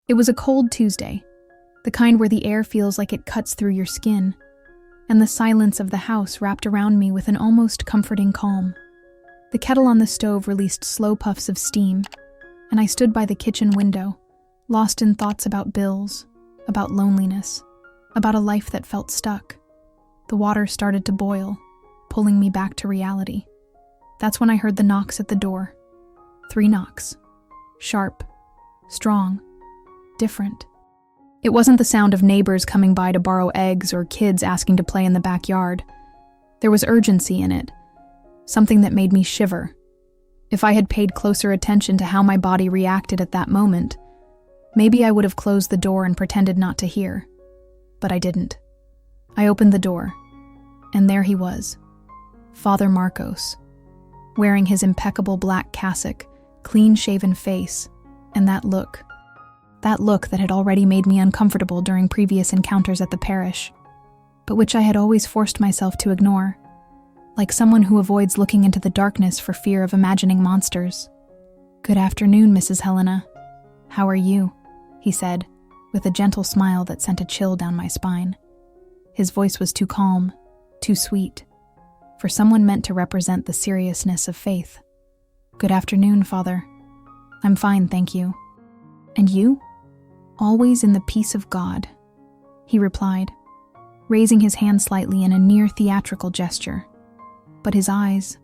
It was a cold Tuesday, the kind where the air feels like it cuts through your skin, and the silence of the house wrapped around me with an almost comforting calm. The kettle on the stove released slow puffs of steam, and I stood by the kitchen window, lost in thoughts about bills, about loneliness, about a life that felt stuck. The water started to boil, pulling me back to reality. That's when I heard the knocks at the door. 3 knocks. Sharp, strong, different. It wasn't the sound of neighbors coming by to borrow eggs or kids asking to play in the backyard. There was urgency in it, something that made me shiver. If I had paid closer attention to how my body reacted at that moment, maybe I would have closed the door and pretended not to hear. But I didn't. I opened the door, and there he was, Father Marcos, wearing his impeccable black cassock, clean-shaven face, and that look that had already made me uncomfortable during previous encounters at the parish, but which I had always forced myself to ignore, like someone who avoids looking into the darkness for fear of imagining monsters. "Good afternoon, Mrs. Helena. How are you?" he said, with a gentle smile that sent a chill down my spine. His voice was too calm, too sweet, for someone meant to represent the seriousness of faith. "Good afternoon, Father. I'm fine, thank you. And you?" "Always in the peace of God," he replied, raising his hand slightly in a near theatrical gesture. But his eyes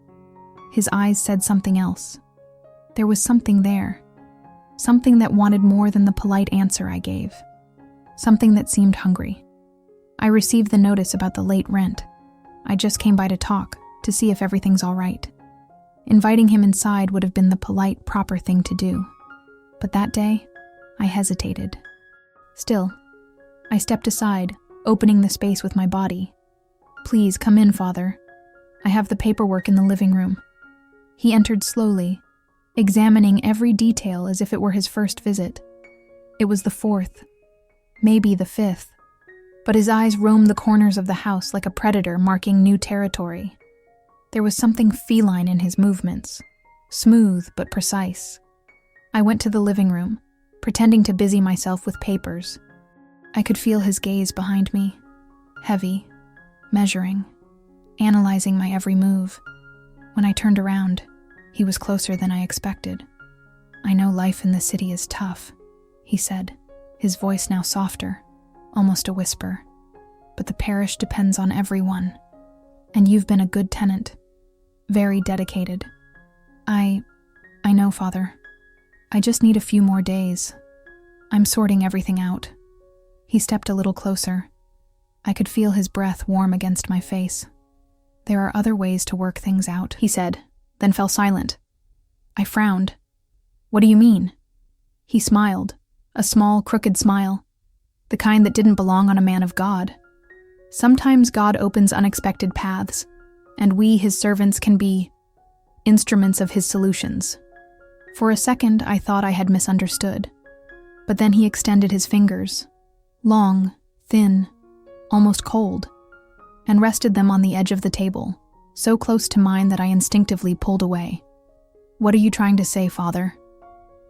said something else. There was something there, something that wanted more than the polite answer I gave, something that seemed hungry. "I received the notice about the late rent. I just came by to talk, to see if everything's all right." Inviting him inside would have been the polite, proper thing to do. But that day, I hesitated. Still, I stepped aside, opening the space with my body. "Please come in, Father. I have the paperwork in the living room." He entered slowly, examining every detail as if it were his first visit. It was the 4th, maybe the 5th, but his eyes roamed the corners of the house like a predator marking new territory. There was something feline in his movements, smooth but precise. I went to the living room, pretending to busy myself with papers. I could feel his gaze behind me, heavy, measuring, analyzing my every move. When I turned around, he was closer than I expected. "I know life in the city is tough," he said, his voice now softer, almost a whisper. "But the parish depends on everyone, and you've been a good tenant, very dedicated." I know, Father. I just need a few more days. I'm sorting everything out." He stepped a little closer. I could feel his breath warm against my face. "There are other ways to work things out," he said, then fell silent. I frowned. "What do you mean?" He smiled, a small, crooked smile, the kind that didn't belong on a man of God. Sometimes God opens unexpected paths, and we, his servants, can be instruments of his solutions. For a second, I thought I had misunderstood. But then he extended his fingers, long, thin, almost cold, and rested them on the edge of the table, so close to mine that I instinctively pulled away. "What are you trying to say, Father?"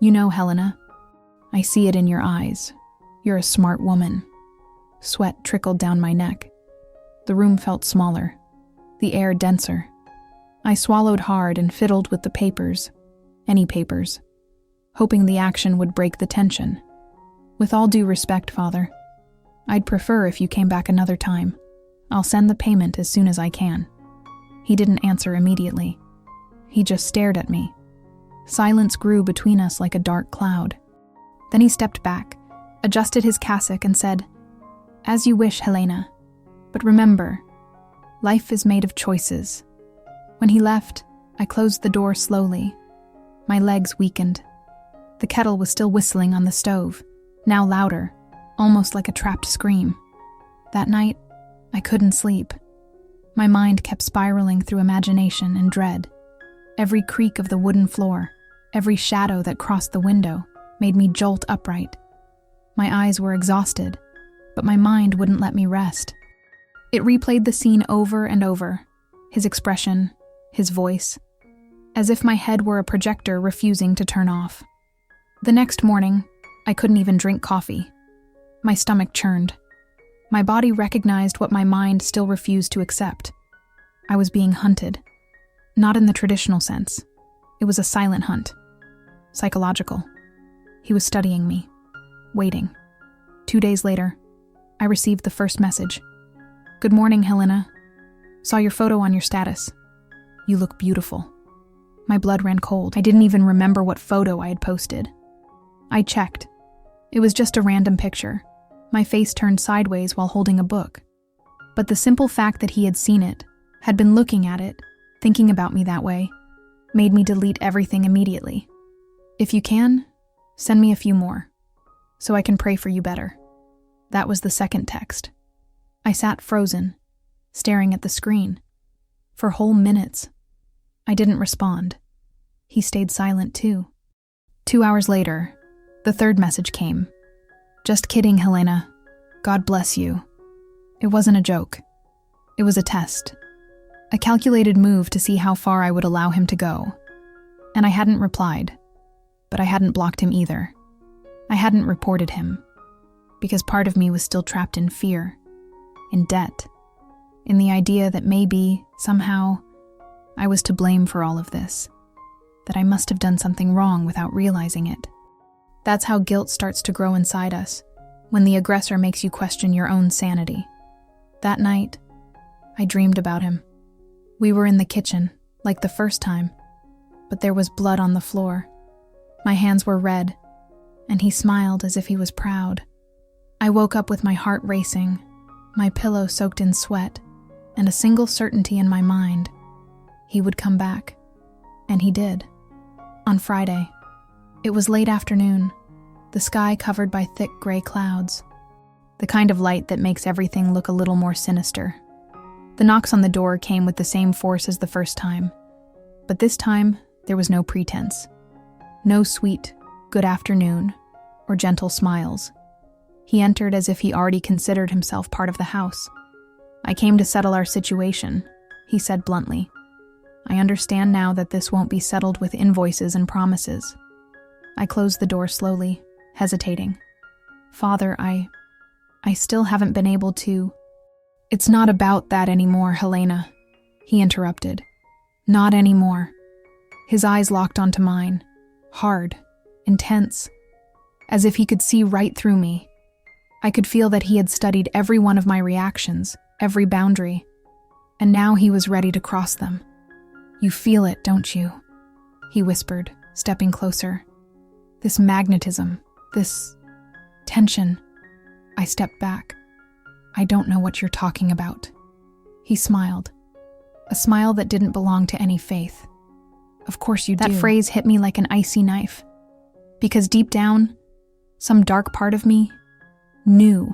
"You know, Helena, I see it in your eyes. You're a smart woman." Sweat trickled down my neck. The room felt smaller, the air denser. I swallowed hard and fiddled with the papers, any papers, hoping the action would break the tension. "With all due respect, Father, I'd prefer if you came back another time. I'll send the payment as soon as I can." He didn't answer immediately. He just stared at me. Silence grew between us like a dark cloud. Then he stepped back, adjusted his cassock, and said, "As you wish, Helena. But remember, life is made of choices." When he left, I closed the door slowly. My legs weakened. The kettle was still whistling on the stove, now louder, almost like a trapped scream. That night, I couldn't sleep. My mind kept spiraling through imagination and dread. Every creak of the wooden floor, every shadow that crossed the window, made me jolt upright. My eyes were exhausted, but my mind wouldn't let me rest. It replayed the scene over and over, his expression, his voice, as if my head were a projector refusing to turn off. The next morning, I couldn't even drink coffee. My stomach churned. My body recognized what my mind still refused to accept. I was being hunted. Not in the traditional sense. It was a silent hunt. Psychological. He was studying me. Waiting. 2 days later, I received the first message. "Good morning, Helena. Saw your photo on your status. You look beautiful." My blood ran cold. I didn't even remember what photo I had posted. I checked. It was just a random picture. My face turned sideways while holding a book. But the simple fact that he had seen it, had been looking at it, thinking about me that way, made me delete everything immediately. "If you can, send me a few more, so I can pray for you better." That was the second text. I sat frozen, staring at the screen. For whole minutes. I didn't respond. He stayed silent too. 2 hours later, the third message came. "Just kidding, Helena. God bless you." It wasn't a joke. It was a test. A calculated move to see how far I would allow him to go. And I hadn't replied. But I hadn't blocked him either. I hadn't reported him. Because part of me was still trapped in fear. In debt. In the idea that maybe, somehow, I was to blame for all of this. That I must have done something wrong without realizing it. That's how guilt starts to grow inside us, when the aggressor makes you question your own sanity. That night, I dreamed about him. We were in the kitchen, like the first time, but there was blood on the floor. My hands were red, and he smiled as if he was proud. I woke up with my heart racing, my pillow soaked in sweat, and a single certainty in my mind. He would come back. And he did. On Friday. It was late afternoon, the sky covered by thick gray clouds. The kind of light that makes everything look a little more sinister. The knocks on the door came with the same force as the first time. But this time, there was no pretense. No sweet, "good afternoon," or gentle smiles. He entered as if he already considered himself part of the house. "I came to settle our situation," he said bluntly. "I understand now that this won't be settled with invoices and promises." I closed the door slowly, hesitating. "Father, I still haven't been able to—" "It's not about that anymore, Helena," he interrupted. "Not anymore." His eyes locked onto mine, hard, intense, as if he could see right through me. I could feel that he had studied every one of my reactions, every boundary, and now he was ready to cross them. "You feel it, don't you?" he whispered, stepping closer. "This magnetism, this tension." I stepped back. "I don't know what you're talking about." He smiled, a smile that didn't belong to any faith. "Of course you do." That phrase hit me like an icy knife, because deep down, some dark part of me knew.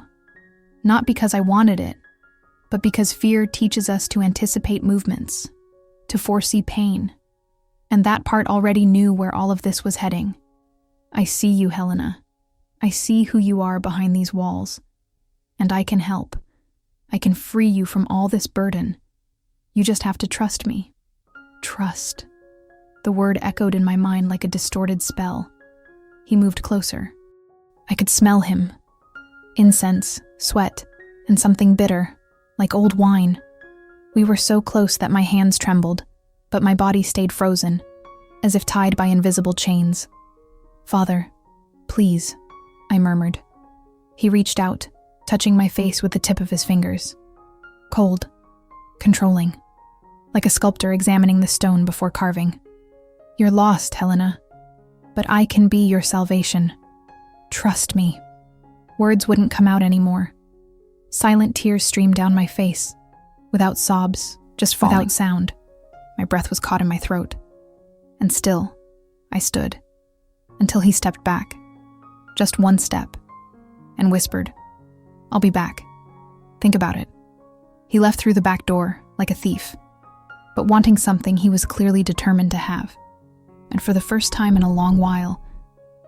Not because I wanted it, but because fear teaches us to anticipate movements, to foresee pain, and that part already knew where all of this was heading. "I see you, Helena. I see who you are behind these walls, and I can help. I can free you from all this burden. You just have to trust me." Trust. The word echoed in my mind like a distorted spell. He moved closer. I could smell him. Incense, sweat, and something bitter, like old wine. We were so close that my hands trembled, but my body stayed frozen, as if tied by invisible chains. "Father, please," I murmured. He reached out, touching my face with the tip of his fingers. Cold, controlling, like a sculptor examining the stone before carving. "You're lost, Helena, but I can be your salvation. Trust me." Words wouldn't come out anymore. Silent tears streamed down my face, without sobs, just falling. Without sound. My breath was caught in my throat. And still, I stood, until he stepped back, just one step, and whispered, "I'll be back. Think about it." He left through the back door, like a thief, but wanting something he was clearly determined to have. And for the first time in a long while,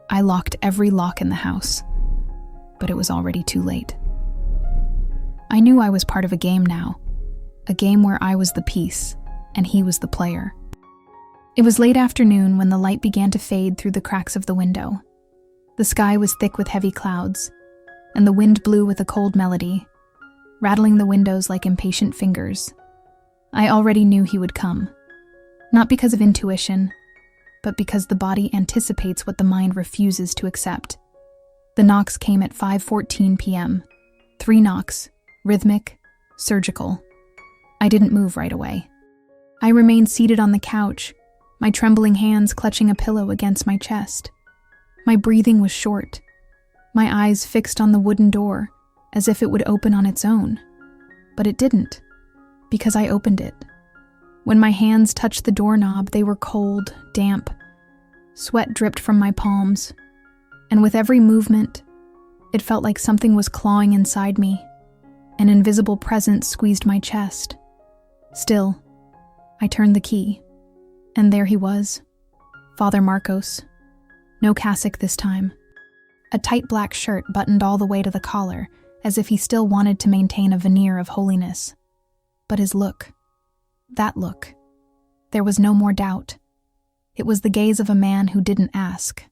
I locked every lock in the house. But it was already too late. I knew I was part of a game now, a game where I was the piece, and he was the player. It was late afternoon when the light began to fade through the cracks of the window. The sky was thick with heavy clouds, and the wind blew with a cold melody, rattling the windows like impatient fingers. I already knew he would come, not because of intuition, but because the body anticipates what the mind refuses to accept. The knocks came at 5:14 p.m. 3 knocks, rhythmic, surgical. I didn't move right away. I remained seated on the couch, my trembling hands clutching a pillow against my chest. My breathing was short, my eyes fixed on the wooden door, as if it would open on its own. But it didn't, because I opened it. When my hands touched the doorknob, they were cold, damp. Sweat dripped from my palms, and with every movement, it felt like something was clawing inside me. An invisible presence squeezed my chest. Still, I turned the key, and there he was, Father Marcos. No cassock this time. A tight black shirt buttoned all the way to the collar, as if he still wanted to maintain a veneer of holiness. But his look, that look, there was no more doubt. It was the gaze of a man who didn't ask,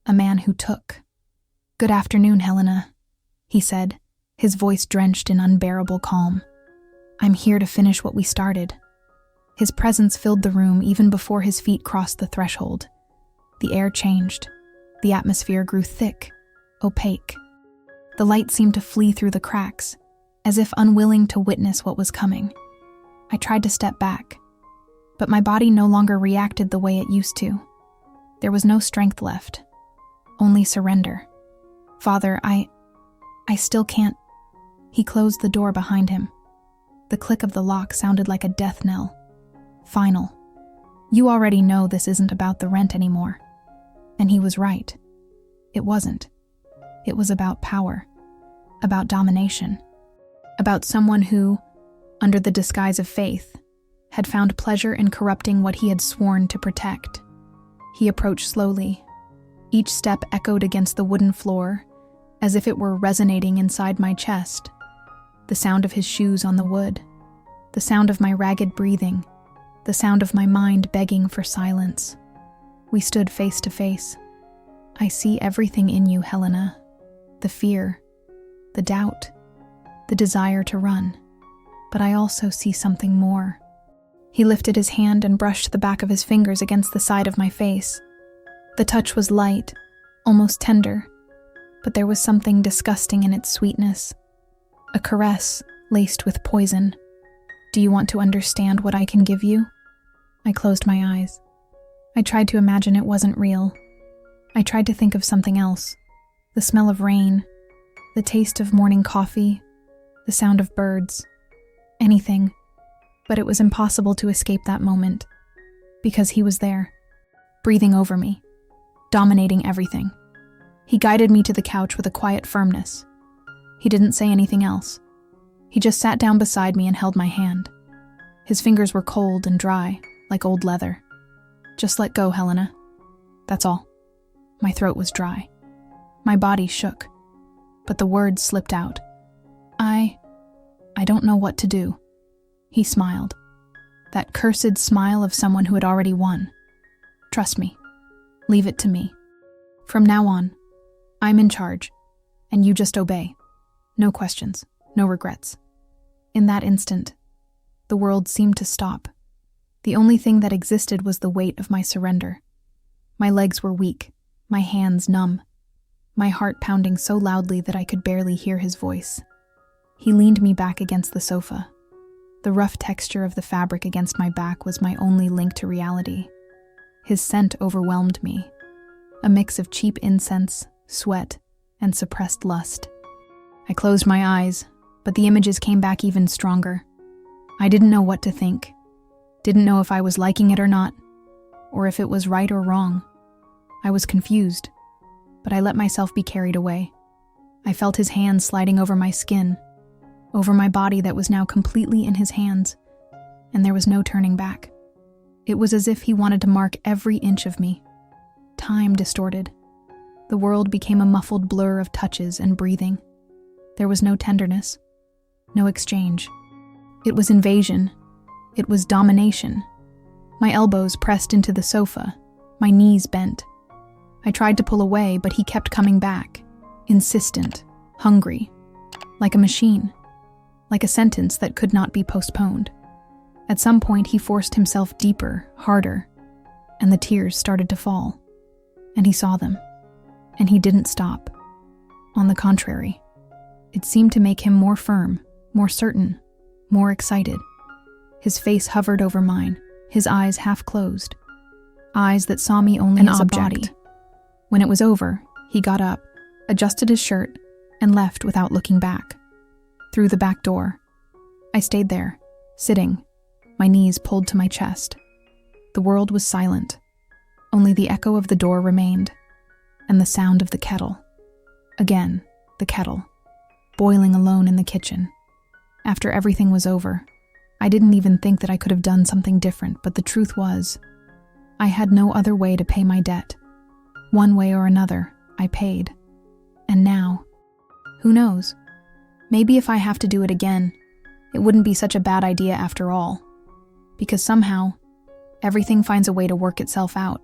a man who took. "Good afternoon, Helena," he said, his voice drenched in unbearable calm. "I'm here to finish what we started." His presence filled the room even before his feet crossed the threshold. The air changed. The atmosphere grew thick, opaque. The light seemed to flee through the cracks, as if unwilling to witness what was coming. I tried to step back, but my body no longer reacted the way it used to. There was no strength left, only surrender. "Father, I still can't." He closed the door behind him. The click of the lock sounded like a death knell. Final. "You already know this isn't about the rent anymore." And he was right. It wasn't. It was about power, about domination, about someone who, under the disguise of faith, had found pleasure in corrupting what he had sworn to protect. He approached slowly. Each step echoed against the wooden floor, as if it were resonating inside my chest. The sound of his shoes on the wood, the sound of my ragged breathing, the sound of my mind begging for silence. We stood face to face. "I see everything in you, Helena. The fear, the doubt, the desire to run. But I also see something more." He lifted his hand and brushed the back of his fingers against the side of my face. The touch was light, almost tender, but there was something disgusting in its sweetness. A caress laced with poison. "Do you want to understand what I can give you?" I closed my eyes. I tried to imagine it wasn't real. I tried to think of something else. The smell of rain, the taste of morning coffee, the sound of birds. Anything. But it was impossible to escape that moment, because he was there, breathing over me, dominating everything. He guided me to the couch with a quiet firmness. He didn't say anything else. He just sat down beside me and held my hand. His fingers were cold and dry, like old leather. "Just let go, Helena. That's all." My throat was dry. My body shook, but the words slipped out. I don't know what to do." He smiled. That cursed smile of someone who had already won. "Trust me. Leave it to me. From now on, I'm in charge, and you just obey. No questions, no regrets." In that instant, the world seemed to stop. The only thing that existed was the weight of my surrender. My legs were weak, my hands numb, my heart pounding so loudly that I could barely hear his voice. He leaned me back against the sofa. The rough texture of the fabric against my back was my only link to reality. His scent overwhelmed me, a mix of cheap incense, sweat, and suppressed lust. I closed my eyes, but the images came back even stronger. I didn't know what to think. Didn't know if I was liking it or not, or if it was right or wrong. I was confused, but I let myself be carried away. I felt his hands sliding over my skin, over my body that was now completely in his hands, and there was no turning back. It was as if he wanted to mark every inch of me. Time distorted. The world became a muffled blur of touches and breathing. There was no tenderness, no exchange. It was invasion. It was domination. My elbows pressed into the sofa, my knees bent. I tried to pull away, but he kept coming back, insistent, hungry, like a machine, like a sentence that could not be postponed. At some point, he forced himself deeper, harder, and the tears started to fall. And he saw them, and he didn't stop. On the contrary, it seemed to make him more firm, more certain, more excited. His face hovered over mine, his eyes half closed, eyes that saw me only as a body. When it was over, he got up, adjusted his shirt, and left without looking back. Through the back door. I stayed there, sitting, my knees pulled to my chest. The world was silent. Only the echo of the door remained, and the sound of the kettle. Again, the kettle, boiling alone in the kitchen. After everything was over, I didn't even think that I could have done something different, but the truth was, I had no other way to pay my debt. One way or another, I paid. And now, who knows? Maybe if I have to do it again, it wouldn't be such a bad idea after all. Because somehow, everything finds a way to work itself out.